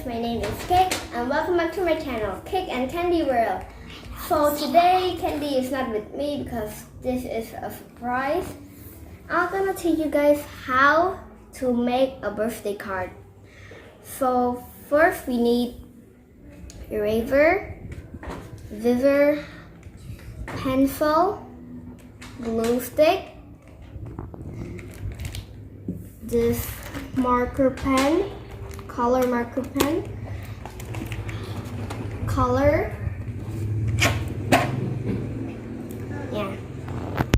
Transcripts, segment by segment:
my name is Cake and welcome back to my channel, Cake and Candy World. So today Candy is not with me because this is a surprise. I'm gonna teach you guys how to make a birthday card. So first we need eraser, scissors, pencil, glue stick, this marker pen, color marker pen, color,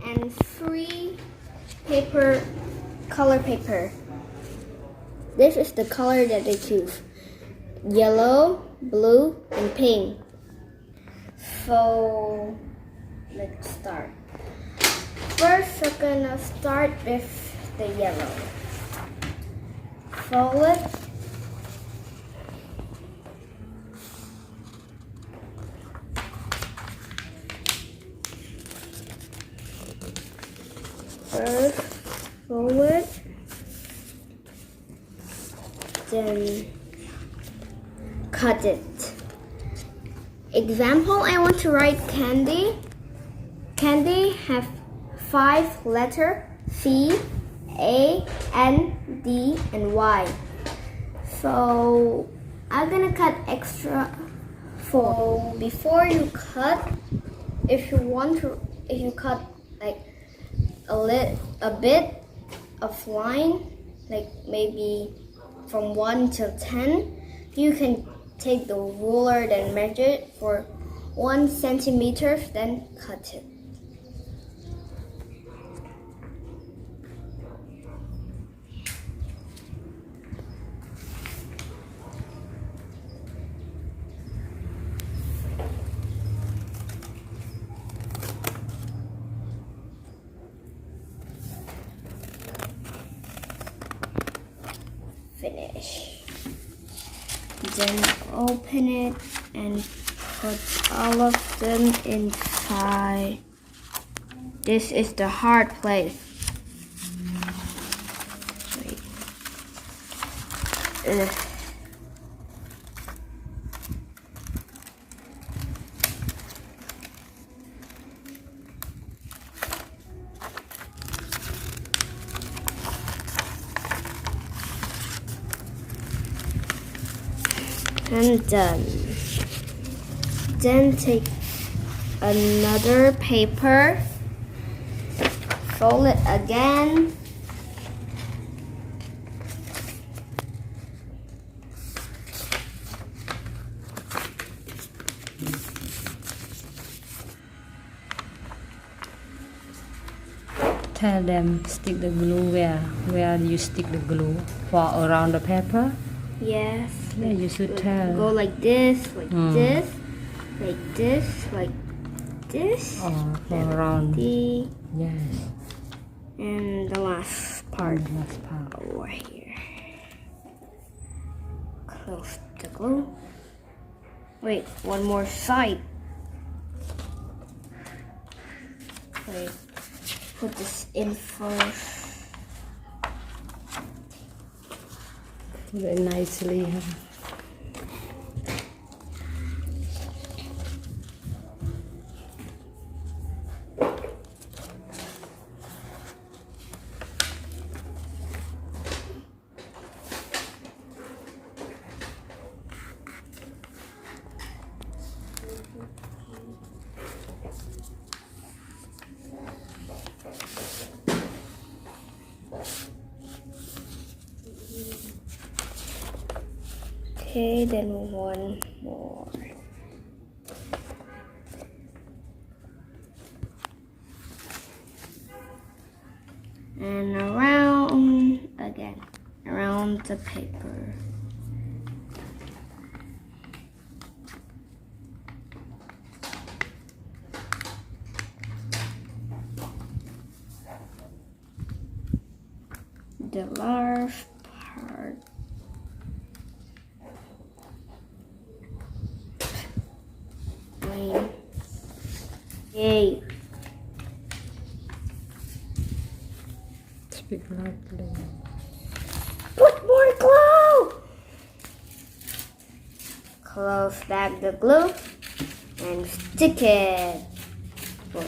and 3 color paper. This is the color that they choose: yellow, blue, and pink. So let's start. First, we're gonna start with the yellow. Fold it. First, fold it. Then cut it. Example, I want to write candy. Candy have 5 letters: C, A, N, D, and Y. So I'm gonna cut extra 4. Before you cut, if you cut like a bit of line, like maybe from 1 to 10, you can take the ruler then measure it for 1 centimeter, then cut it. Finish. Then open it and put all of them inside. This is the hard place. Wait. And done. Then take another paper, fold it again, Tell them stick the glue where you stick the glue for around the paper. Yes. Yeah, you should tell. Go like this, like this, like this, like this. Or for around. Yes. And the last part. Over here. Close the glue. Wait, one more side. Wait, put this in first. Put it nicely. Okay, then one more. And around again, around the paper. The last part. Yay. Speak loudly. Put more glue! close back the glue and stick it. Boom.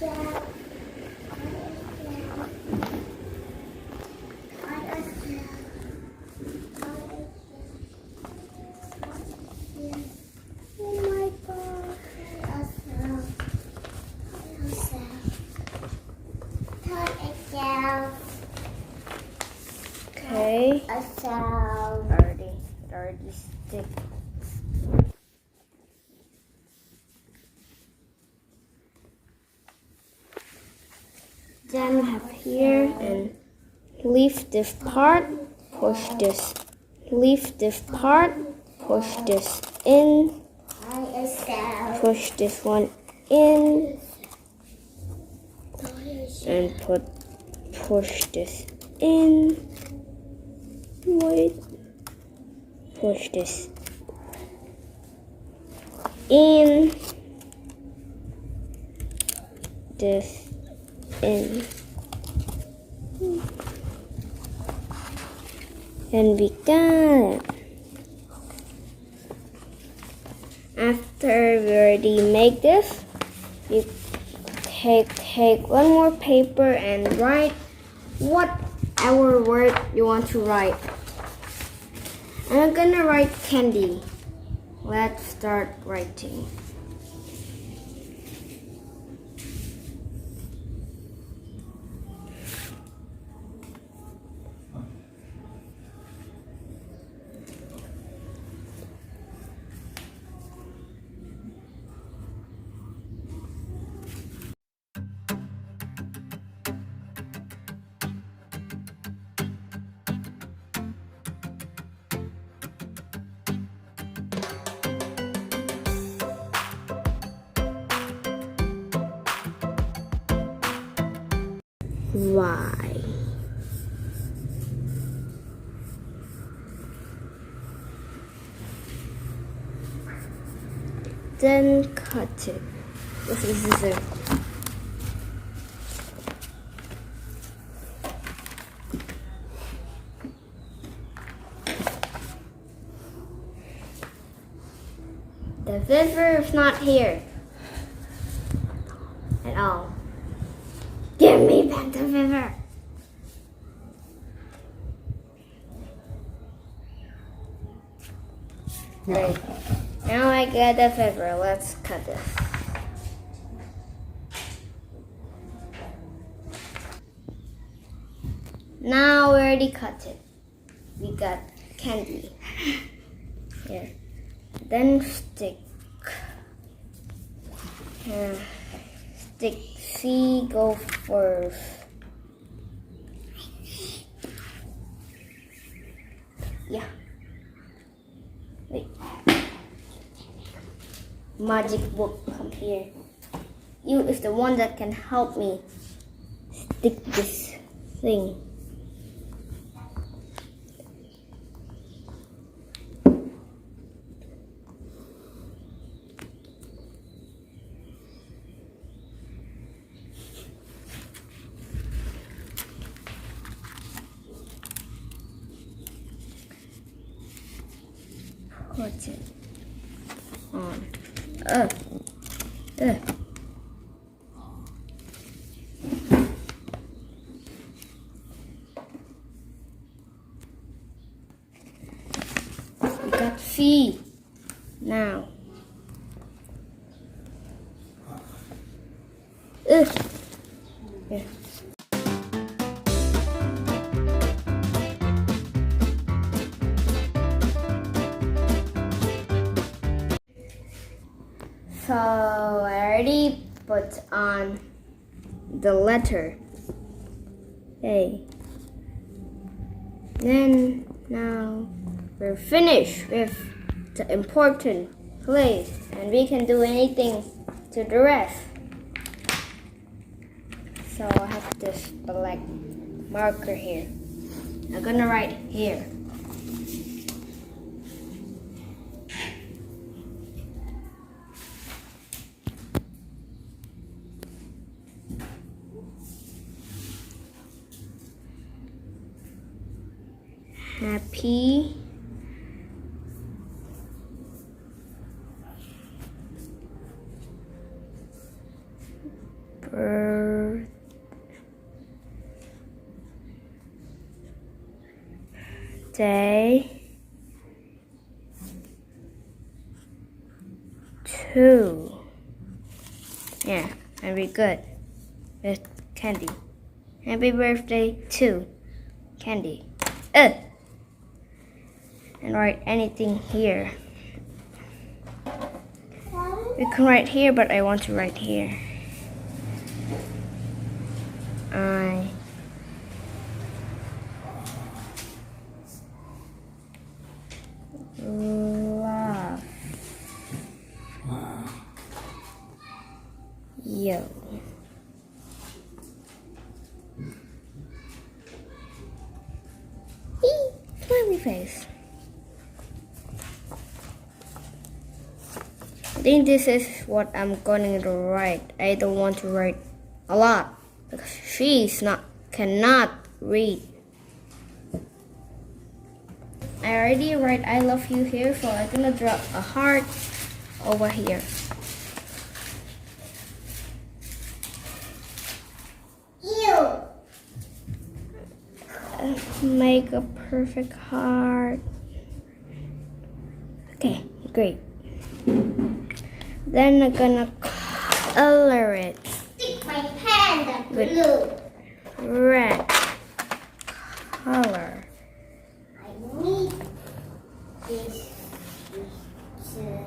Okay. Already stick. Then we have here and leave this part, push this. Leave this part, push this in, push this one in, and push this in. Wait, push this in, this in, and we got it. After we already make this, you take one more paper and write whatever word you want to write. I'm gonna write candy. Let's start writing. Y. Then cut it. This is scissors. The scissors is not here at all. Give me back the scissors. Great. Now I got the scissors. Let's cut this. Now we already cut it. We got candy. Here. Then stick. Stick C go first. Yeah. Wait. Magic book, come here. You is the one that can help me stick this thing. Put it on. We got C now. Yeah. So I already put on the letter A. Then now we're finished with the important place and we can do anything to the rest. So I have this black marker here. I'm gonna write here. Happy birthday to, yeah, very good. With Candy. Happy birthday to Candy. And write anything here. You can write here, but I want to write here. I love you. Smiley face. I think this is what I'm going to write. I don't want to write a lot because cannot read. I already write I love you here, so I'm gonna draw a heart over here. Make a perfect heart. Okay, great. Then I'm gonna color it. Stick my hand with blue. Red color. I need this picture.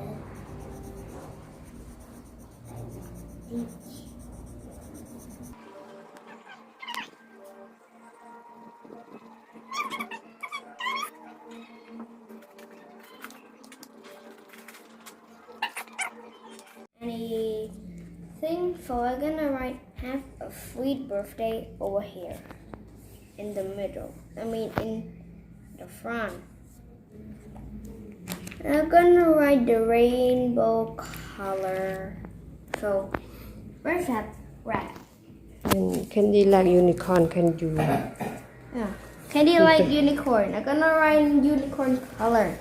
Anything, so I'm gonna write have a sweet birthday over here in the middle. I mean in the front. I'm gonna write the rainbow color. So where's that red? And Candy like unicorn, can you? Yeah. Candy like unicorn. I'm gonna write unicorn color.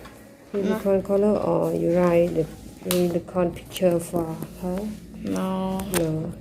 Unicorn color, or you write the unicorn picture for her? No. No.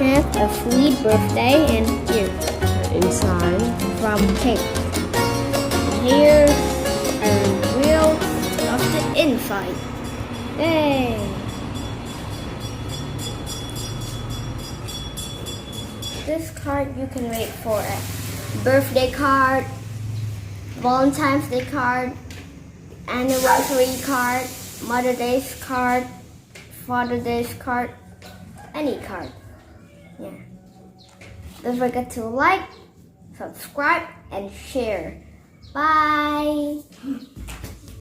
Have a sweet birthday and here Inside. from cake. Here's a real frosted inside. Yay! This card you can make for a birthday card, Valentine's Day card, anniversary card, Mother's Day card, Father's Day card, any card. Yeah. Don't forget to like, subscribe, and share. Bye.